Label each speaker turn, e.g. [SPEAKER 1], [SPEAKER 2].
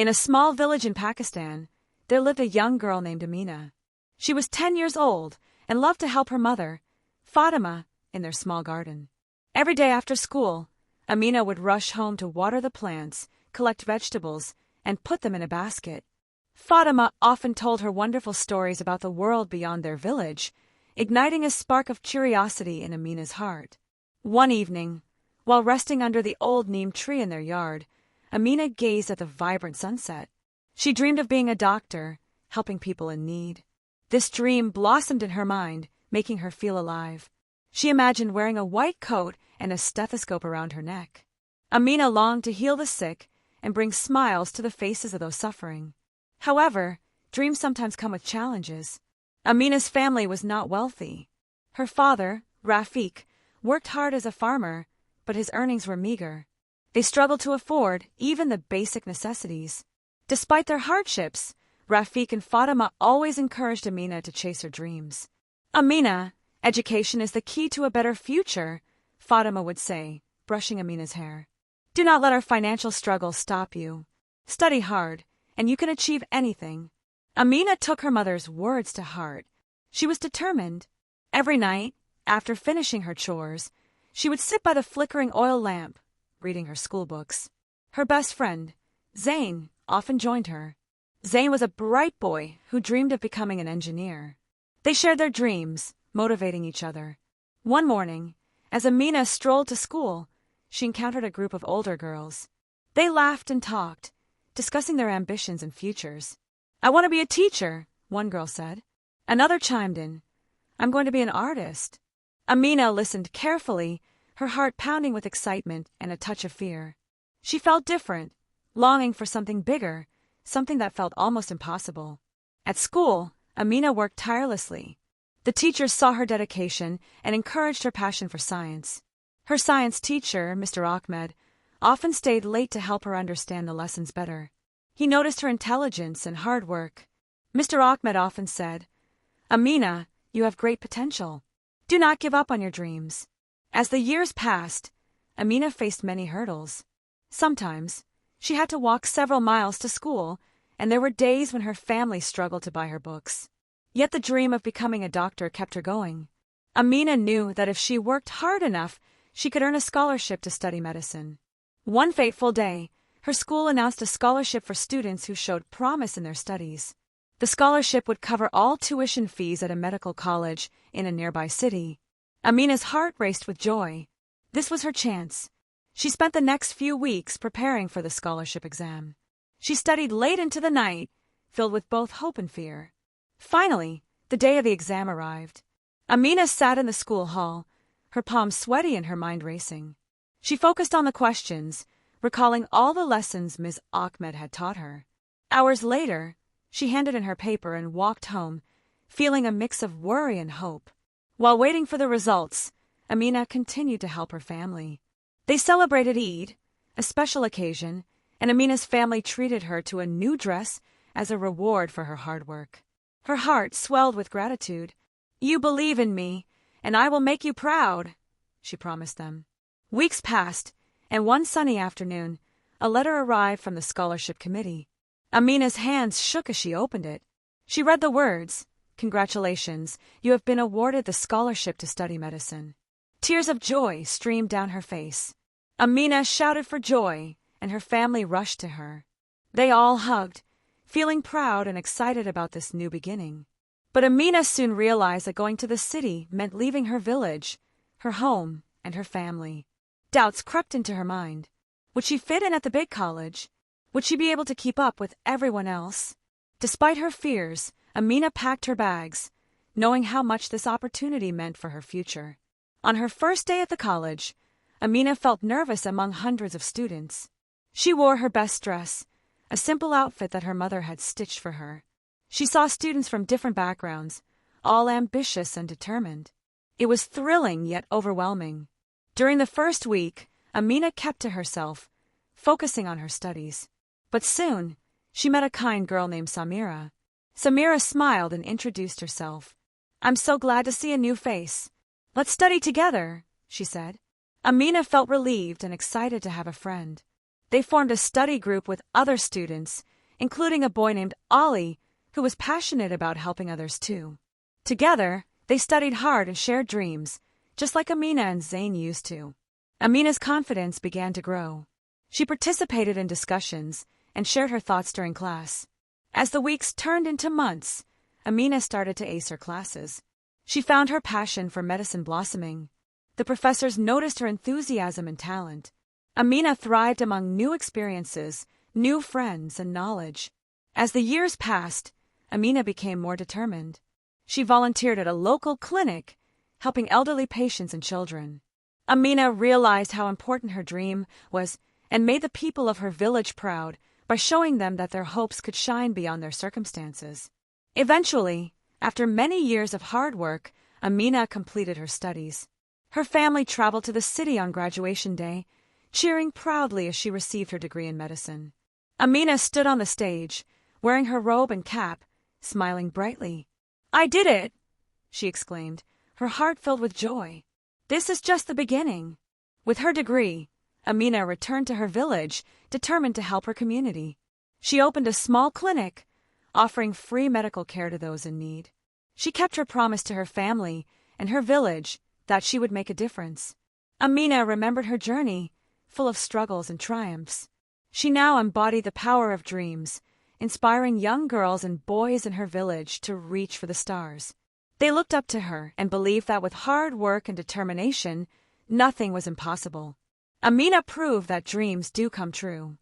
[SPEAKER 1] In a small village in Pakistan, there lived a young girl named Amina. She was 10 years old and loved to help her mother, Fatima, in their small garden. Every day after school, Amina would rush home to water the plants, collect vegetables, and put them in a basket. Fatima often told her wonderful stories about the world beyond their village, igniting a spark of curiosity in Amina's heart. One evening, while resting under the old neem tree in their yard, Amina gazed at the vibrant sunset. She dreamed of being a doctor, helping people in need. This dream blossomed in her mind, making her feel alive. She imagined wearing a white coat and a stethoscope around her neck. Amina longed to heal the sick and bring smiles to the faces of those suffering. However, dreams sometimes come with challenges. Amina's family was not wealthy. Her father, Rafiq, worked hard as a farmer, but his earnings were meager. They struggled to afford even the basic necessities. Despite their hardships, Rafiq and Fatima always encouraged Amina to chase her dreams. "Amina, education is the key to a better future," Fatima would say, brushing Amina's hair. "Do not let our financial struggles stop you. Study hard, and you can achieve anything." Amina took her mother's words to heart. She was determined. Every night, after finishing her chores, she would sit by the flickering oil lamp, reading her school books. Her best friend, Zain, often joined her. Zain was a bright boy who dreamed of becoming an engineer. They shared their dreams, motivating each other. One morning, as Amina strolled to school, she encountered a group of older girls. They laughed and talked, discussing their ambitions and futures. "I want to be a teacher," one girl said. Another chimed in, "I'm going to be an artist." Amina listened carefully, her heart pounding with excitement and a touch of fear. She felt different, longing for something bigger, something that felt almost impossible. At school, Amina worked tirelessly. The teachers saw her dedication and encouraged her passion for science. Her science teacher, Mr. Ahmed, often stayed late to help her understand the lessons better. He noticed her intelligence and hard work. Mr. Ahmed often said, "Amina, you have great potential. Do not give up on your dreams." As the years passed, Amina faced many hurdles. Sometimes, she had to walk several miles to school, and there were days when her family struggled to buy her books. Yet the dream of becoming a doctor kept her going. Amina knew that if she worked hard enough, she could earn a scholarship to study medicine. One fateful day, her school announced a scholarship for students who showed promise in their studies. The scholarship would cover all tuition fees at a medical college in a nearby city. Amina's heart raced with joy. This was her chance. She spent the next few weeks preparing for the scholarship exam. She studied late into the night, filled with both hope and fear. Finally, the day of the exam arrived. Amina sat in the school hall, her palms sweaty and her mind racing. She focused on the questions, recalling all the lessons Ms. Ahmed had taught her. Hours later, she handed in her paper and walked home, feeling a mix of worry and hope. While waiting for the results, Amina continued to help her family. They celebrated Eid, a special occasion, and Amina's family treated her to a new dress as a reward for her hard work. Her heart swelled with gratitude. "You believe in me, and I will make you proud," she promised them. Weeks passed, and one sunny afternoon, a letter arrived from the scholarship committee. Amina's hands shook as she opened it. She read the words, "Congratulations, you have been awarded the scholarship to study medicine." Tears of joy streamed down her face. Amina shouted for joy, and her family rushed to her. They all hugged, feeling proud and excited about this new beginning. But Amina soon realized that going to the city meant leaving her village, her home, and her family. Doubts crept into her mind. Would she fit in at the big college? Would she be able to keep up with everyone else? Despite her fears, Amina packed her bags, knowing how much this opportunity meant for her future. On her first day at the college, Amina felt nervous among hundreds of students. She wore her best dress, a simple outfit that her mother had stitched for her. She saw students from different backgrounds, all ambitious and determined. It was thrilling yet overwhelming. During the first week, Amina kept to herself, focusing on her studies. But soon, she met a kind girl named Samira. Samira smiled and introduced herself. "I'm so glad to see a new face. Let's study together," she said. Amina felt relieved and excited to have a friend. They formed a study group with other students, including a boy named Ollie, who was passionate about helping others too. Together, they studied hard and shared dreams, just like Amina and Zayn used to. Amina's confidence began to grow. She participated in discussions and shared her thoughts during class. As the weeks turned into months, Amina started to ace her classes. She found her passion for medicine blossoming. The professors noticed her enthusiasm and talent. Amina thrived among new experiences, new friends, and knowledge. As the years passed, Amina became more determined. She volunteered at a local clinic, helping elderly patients and children. Amina realized how important her dream was and made the people of her village proud by showing them that their hopes could shine beyond their circumstances. Eventually, after many years of hard work, Amina completed her studies. Her family traveled to the city on graduation day, cheering proudly as she received her degree in medicine. Amina stood on the stage, wearing her robe and cap, smiling brightly. "I did it!" she exclaimed, her heart filled with joy. This is just the beginning. With her degree, Amina returned to her village, determined to help her community. She opened a small clinic, offering free medical care to those in need. She kept her promise to her family and her village that she would make a difference. Amina remembered her journey, full of struggles and triumphs. She now embodied the power of dreams, inspiring young girls and boys in her village to reach for the stars. They looked up to her and believed that with hard work and determination, nothing was impossible. Amina proved that dreams do come true.